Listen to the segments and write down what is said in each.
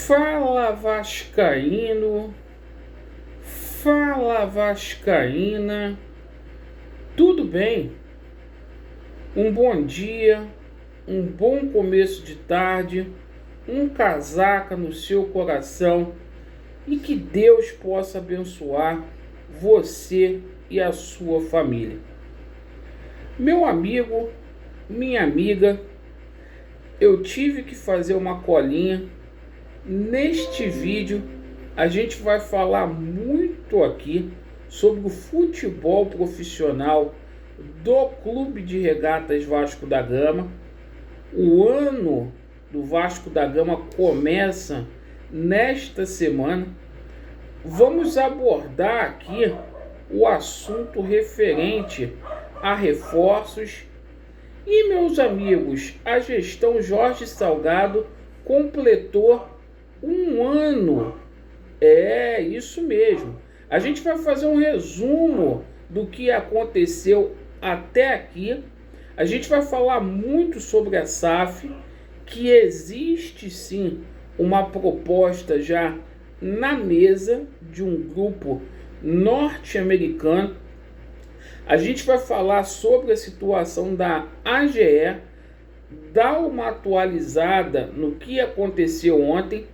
Fala Vascaíno, fala Vascaína, tudo bem? Um bom dia, um bom começo de tarde, um casaca no seu coração e que Deus possa abençoar você e a sua família. Meu amigo, minha amiga, eu tive que fazer uma colinha. Neste vídeo a gente vai falar muito aqui sobre o futebol profissional do Clube de Regatas Vasco da Gama. O ano do Vasco da Gama começa nesta semana. Vamos abordar aqui o assunto referente a reforços. E, meus amigos, a gestão Jorge Salgado completou um ano. É isso mesmo. A gente vai fazer um resumo do que aconteceu até aqui. A gente vai falar muito sobre a SAF, que existe sim uma proposta já na mesa de um grupo norte-americano. A gente vai falar sobre a situação da AGE, dar uma atualizada no que aconteceu ontem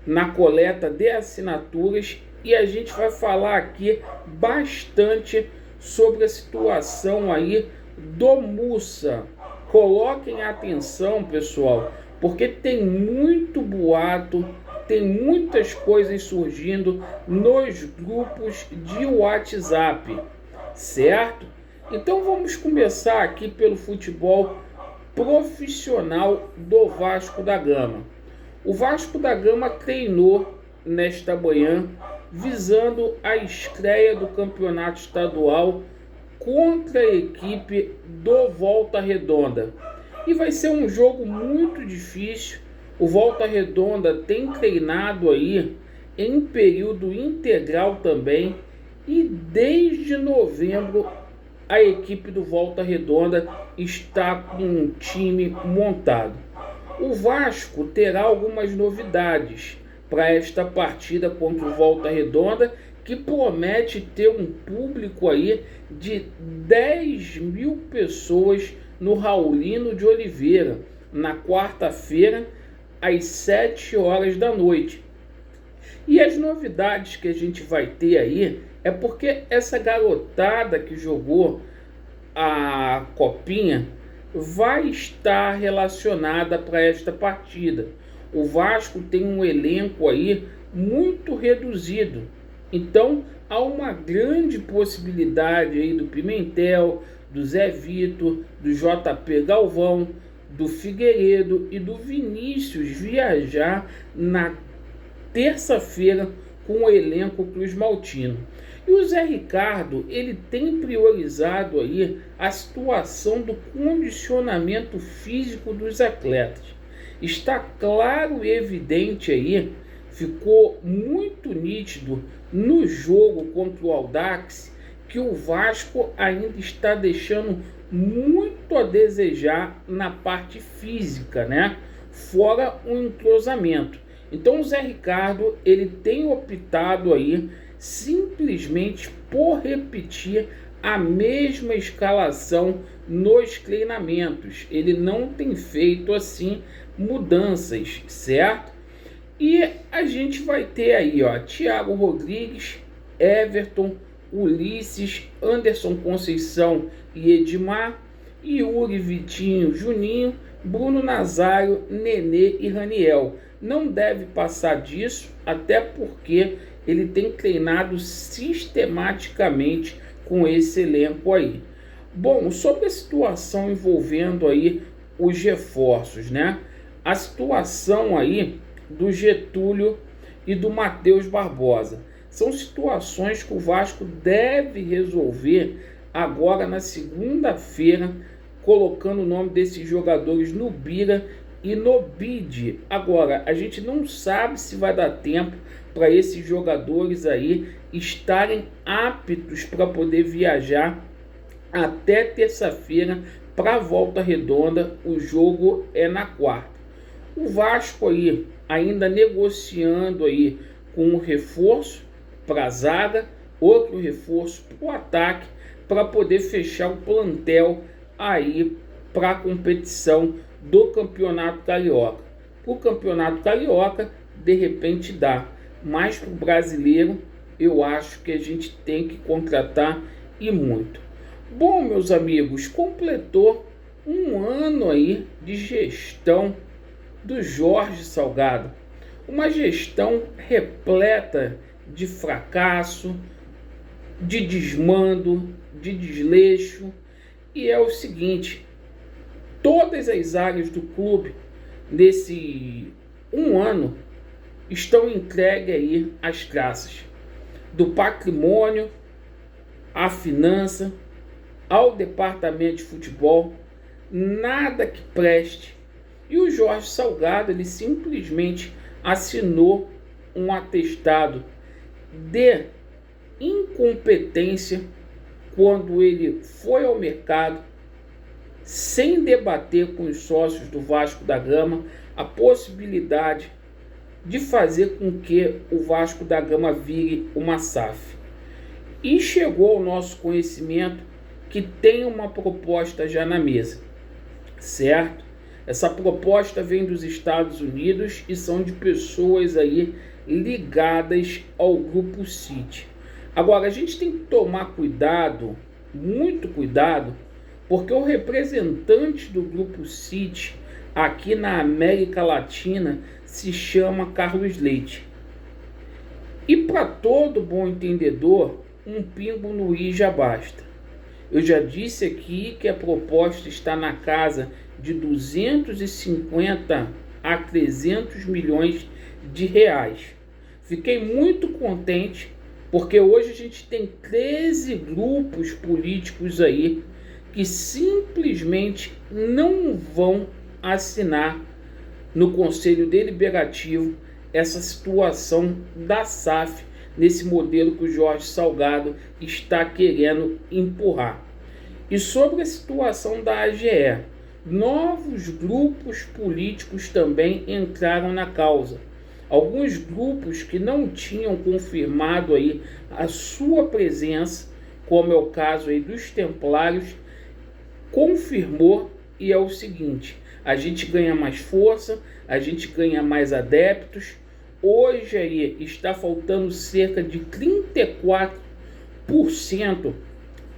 na coleta de assinaturas, e a gente vai falar aqui bastante sobre a situação aí do Mussa. Coloquem atenção, pessoal, porque tem muito boato, tem muitas coisas surgindo nos grupos de WhatsApp, certo? Então vamos começar aqui pelo futebol profissional do Vasco da Gama. O Vasco da Gama treinou nesta manhã visando a estreia do campeonato estadual contra a equipe do Volta Redonda. E vai ser um jogo muito difícil. O Volta Redonda tem treinado aí em período integral também. E desde novembro a equipe do Volta Redonda está com um time montado. O Vasco terá algumas novidades para esta partida contra o Volta Redonda, que promete ter um público aí de 10 mil pessoas no Raulino de Oliveira, na quarta-feira, às 7 horas da noite. E as novidades que a gente vai ter aí é porque essa garotada que jogou a Copinha vai estar relacionada para esta partida. O Vasco tem um elenco aí muito reduzido, então há uma grande possibilidade aí do Pimentel, do Zé Vitor, do JP Galvão, do Figueiredo e do Vinícius viajar na terça-feira com o elenco Cruz Maltino. E o Zé Ricardo, ele tem priorizado aí a situação do condicionamento físico dos atletas. Está claro e evidente aí, ficou muito nítido no jogo contra o Audax, que o Vasco ainda está deixando muito a desejar na parte física, né? Fora o entrosamento. Então o Zé Ricardo, ele tem optado aí simplesmente por repetir a mesma escalação nos treinamentos. Ele não tem feito assim mudanças, certo? E a gente vai ter aí, ó, Thiago Rodrigues, Everton, Ulisses, Anderson Conceição e Edmar, Yuri, Vitinho, Juninho, Bruno Nazário, Nenê e Raniel. Não deve passar disso, até porque ele tem treinado sistematicamente com esse elenco aí. Bom, sobre a situação envolvendo aí os reforços, né? A situação aí do Getúlio e do Matheus Barbosa são situações que o Vasco deve resolver agora na segunda-feira, colocando o nome desses jogadores no Bira e no BID. Agora, a gente não sabe se vai dar tempo para esses jogadores aí estarem aptos para poder viajar até terça-feira para a Volta Redonda. O jogo é na quarta. O Vasco aí ainda negociando aí com um reforço para a zaga, outro reforço para o ataque, para poder fechar o plantel aí para a competição do Campeonato Carioca. O Campeonato Carioca, de repente, dá, mas para o brasileiro, eu acho que a gente tem que contratar e muito. Bom, meus amigos, completou um ano aí de gestão do Jorge Salgado. Uma gestão repleta de fracasso, de desmando, de desleixo. E é o seguinte, todas as áreas do clube, nesse um ano, estão entregues aí às traças. Do patrimônio, à finança, ao departamento de futebol, nada que preste. E o Jorge Salgado, ele simplesmente assinou um atestado de incompetência quando ele foi ao mercado, sem debater com os sócios do Vasco da Gama a possibilidade de fazer com que o Vasco da Gama vire uma SAF. E chegou ao nosso conhecimento que tem uma proposta já na mesa, certo? Essa proposta vem dos Estados Unidos e são de pessoas aí ligadas ao Grupo City. Agora, a gente tem que tomar cuidado, muito cuidado, porque o representante do Grupo City aqui na América Latina se chama Carlos Leite. E para todo bom entendedor, um pingo no i já basta. Eu já disse aqui que a proposta está na casa de 250 a 300 milhões de reais. Fiquei muito contente porque hoje a gente tem 13 grupos políticos aí que simplesmente não vão assinar no Conselho Deliberativo essa situação da SAF nesse modelo que o Jorge Salgado está querendo empurrar. E sobre a situação da AGE, novos grupos políticos também entraram na causa. Alguns grupos que não tinham confirmado aí a sua presença, como é o caso aí dos Templários, confirmou, e é o seguinte: a gente ganha mais força, a gente ganha mais adeptos. Hoje aí está faltando cerca de 34%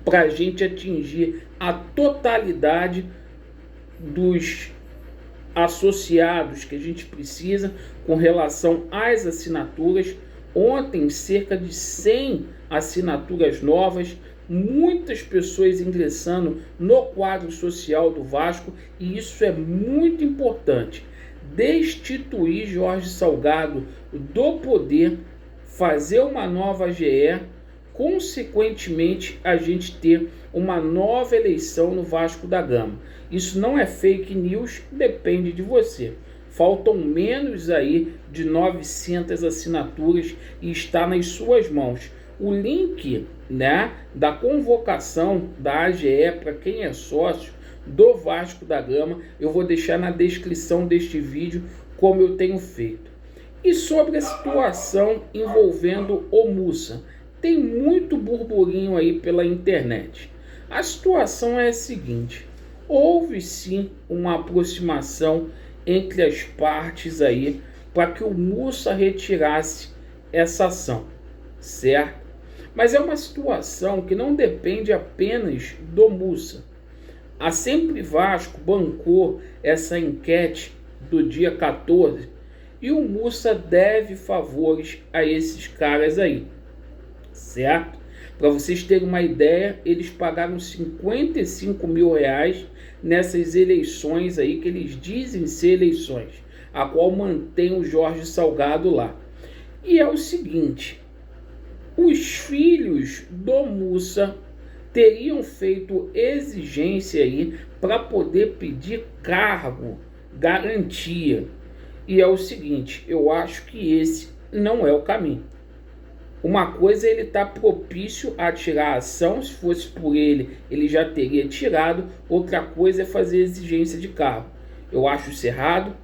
para a gente atingir a totalidade dos associados que a gente precisa com relação às assinaturas. Ontem, cerca de 100 assinaturas novas, muitas pessoas ingressando no quadro social do Vasco, e isso é muito importante. Destituir Jorge Salgado do poder, fazer uma nova AGE, consequentemente a gente ter uma nova eleição no Vasco da Gama. Isso não é fake news, depende de você. Faltam menos aí de 900 assinaturas e está nas suas mãos. O link, da convocação da AGE para quem é sócio do Vasco da Gama, eu vou deixar na descrição deste vídeo, como eu tenho feito. E sobre a situação envolvendo o Mussa, tem muito burburinho aí pela internet. A situação é a seguinte: houve sim uma aproximação entre as partes aí para que o Mussa retirasse essa ação, certo? Mas é uma situação que não depende apenas do Mussa. A Sempre Vasco bancou essa enquete do dia 14 e o Mussa deve favores a esses caras aí, certo? Para vocês terem uma ideia, eles pagaram 55 mil reais nessas eleições aí que eles dizem ser eleições, a qual mantém o Jorge Salgado lá. E é o seguinte: os filhos do Mussa teriam feito exigência aí para poder pedir cargo, garantia. E é o seguinte, eu acho que esse não é o caminho. Uma coisa é ele estar propício a tirar a ação, se fosse por ele, ele já teria tirado. Outra coisa é fazer exigência de cargo. Eu acho isso errado.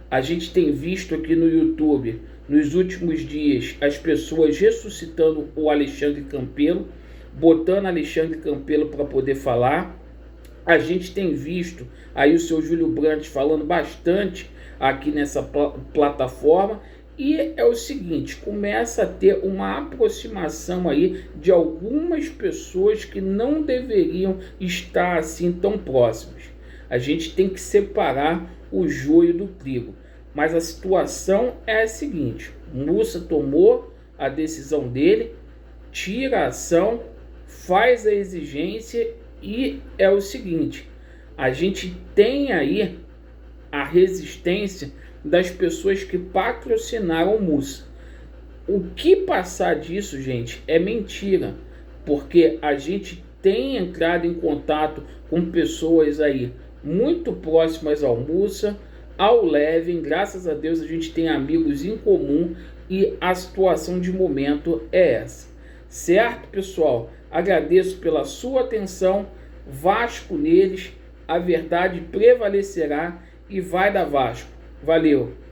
A gente tem visto aqui no YouTube, nos últimos dias, as pessoas ressuscitando o Alexandre Campelo, botando Alexandre Campelo para poder falar. A gente tem visto aí o seu Júlio Brandt falando bastante aqui nessa plataforma. E é o seguinte, começa a ter uma aproximação aí de algumas pessoas que não deveriam estar assim tão próximas. A gente tem que separar o joio do trigo. Mas a situação é a seguinte, Mussa tomou a decisão dele, tira a ação, faz a exigência e é o seguinte, a gente tem aí a resistência das pessoas que patrocinaram o Mussa. O que passar disso, gente, é mentira, porque a gente tem entrado em contato com pessoas aí muito próximas ao Mussa, ao Levin, graças a Deus a gente tem amigos em comum e a situação de momento é essa. Certo, pessoal? Agradeço pela sua atenção. Vasco neles, a verdade prevalecerá e vai dar Vasco. Valeu!